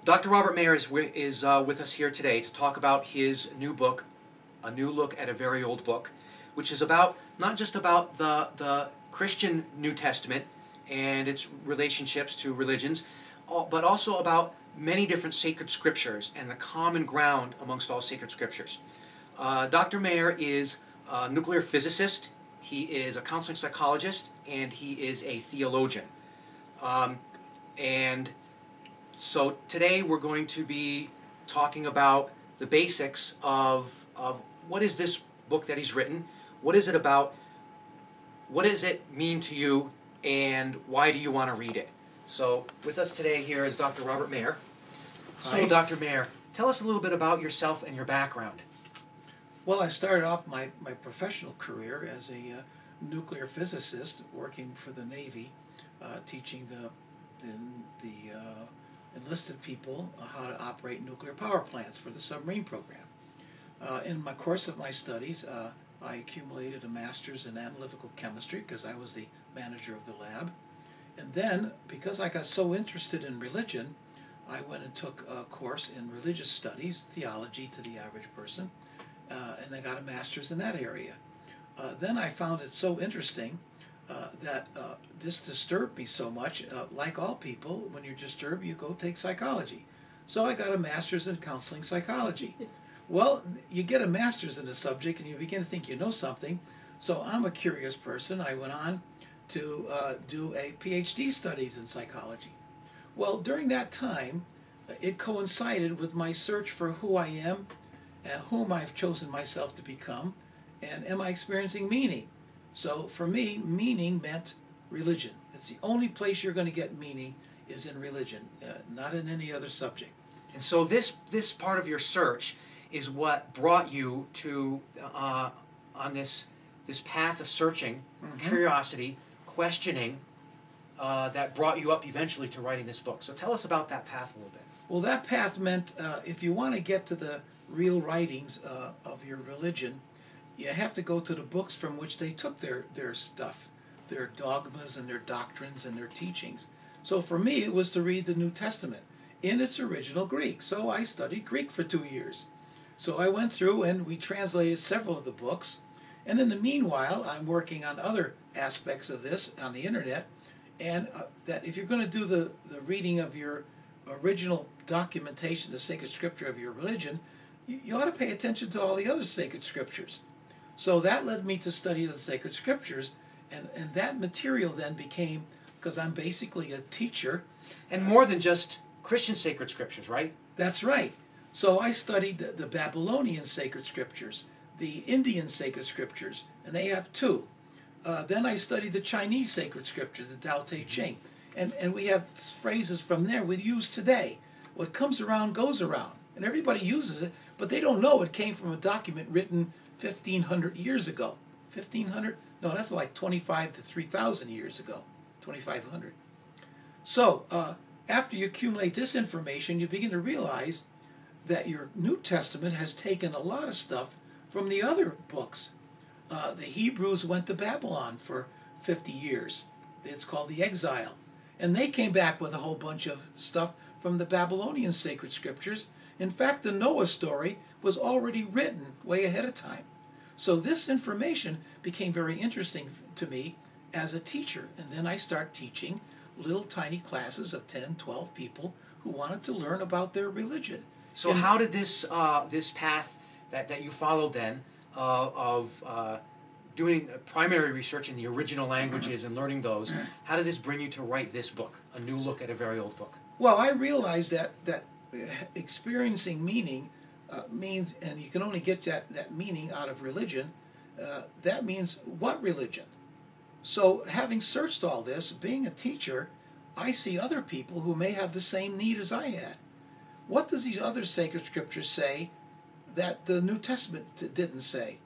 Dr. Robert Mayer is with us here today to talk about his new book, A New Look at a Very Old Book, which is about not just about the Christian New Testament and its relationships to religions, but also about many different sacred scriptures and the common ground amongst all sacred scriptures. Dr. Mayer is a nuclear physicist, he is a counseling psychologist, and he is a theologian. And so today we're going to be talking about the basics of what is this book that he's written, what is it about, what does it mean to you, and why do you want to read it? So with us today here is Dr. Robert Mayer. So Hi. Dr. Mayer, tell us a little bit about yourself and your background. Well, I started off my professional career as a nuclear physicist working for the Navy, teaching the enlisted people how to operate nuclear power plants for the submarine program. In my course of my studies, I accumulated a master's in analytical chemistry because I was the manager of the lab. And then, because I got so interested in religion, I went and took a course in religious studies, theology to the average person, and I got a master's in that area. Then I found it so interesting that this disturbed me so much. Like all people, when you're disturbed, you go take psychology. So I got a master's in counseling psychology. Well, you get a master's in a subject and you begin to think you know something. So I'm a curious person. I went on to do a PhD studies in psychology. Well, during that time, it coincided with my search for who I am and whom I've chosen myself to become, and am I experiencing meaning? So for me, meaning meant religion. It's the only place you're going to get meaning is in religion, not in any other subject. And so this part of your search is what brought you to on this path of searching, curiosity, questioning, that brought you up eventually to writing this book. So tell us about that path a little bit. Well, that path meant if you want to get to the real writings of your religion, you have to go to the books from which they took their stuff, their dogmas and their doctrines and their teachings. So for me, it was to read the New Testament in its original Greek. So I studied Greek for 2 years. So I went through and we translated several of the books. And in the meanwhile, I'm working on other aspects of this on the internet. And that if you're going to do the reading of your original documentation, the sacred scripture of your religion, you ought to pay attention to all the other sacred scriptures. So that led me to study the sacred scriptures, and that material then became, because I'm basically a teacher. And more than just Christian sacred scriptures, right? That's right. So I studied the Babylonian sacred scriptures, the Indian sacred scriptures, and they have two. Then I studied the Chinese sacred scripture, the Tao Te Ching. And we have phrases from there we use today. What comes around goes around. And everybody uses it, but they don't know it came from a document written 1,500 years ago. 1,500? No, that's like 25 to 3,000 years ago. 2,500. So after you accumulate this information, you begin to realize that your New Testament has taken a lot of stuff from the other books. The Hebrews went to Babylon for 50 years. It's called the exile. And they came back with a whole bunch of stuff from the Babylonian sacred scriptures. In fact, the Noah story was already written way ahead of time. So this information became very interesting to me as a teacher. And then I start teaching little tiny classes of 10, 12 people who wanted to learn about their religion. So how did this path that you followed then of doing primary research in the original languages and learning those, how did this bring you to write this book, A New Look at a Very Old Book? Well, I realized that experiencing meaning means, and you can only get that meaning out of religion, that means what religion? So having searched all this, being a teacher, I see other people who may have the same need as I had. What does these other sacred scriptures say that the New Testament didn't say?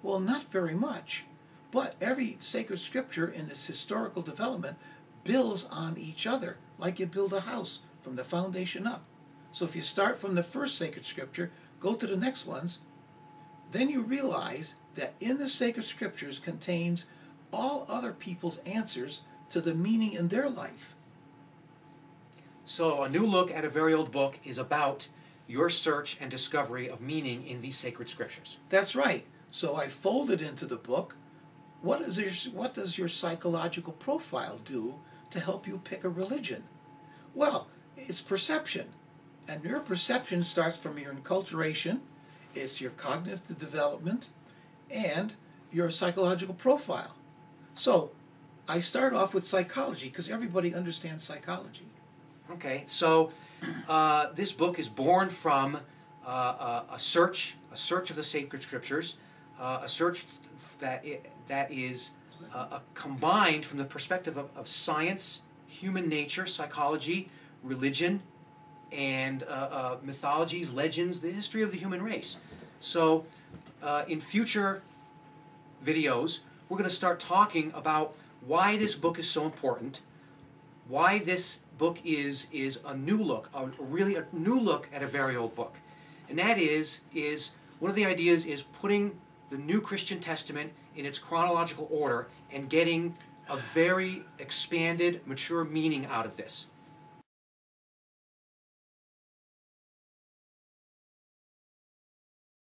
Well, not very much. But every sacred scripture in its historical development builds on each other, like you build a house from the foundation up. So if you start from the first sacred scripture, go to the next ones, then you realize that in the sacred scriptures contains all other people's answers to the meaning in their life. So a new look at a very old book is about your search and discovery of meaning in these sacred scriptures. That's right. So I folded into the book, what does your psychological profile do to help you pick a religion? Well, it's perception. And your perception starts from your enculturation, it's your cognitive development, and your psychological profile. So I start off with psychology because everybody understands psychology. Okay, so this book is born from a search of the sacred scriptures, a search that is combined from the perspective of science, human nature, psychology, religion, and mythologies, legends, the history of the human race. So in future videos, we're going to start talking about why this book is so important, why this book is a new look, really a new look at a very old book. And that is one of the ideas is putting the New Christian Testament in its chronological order and getting a very expanded, mature meaning out of this.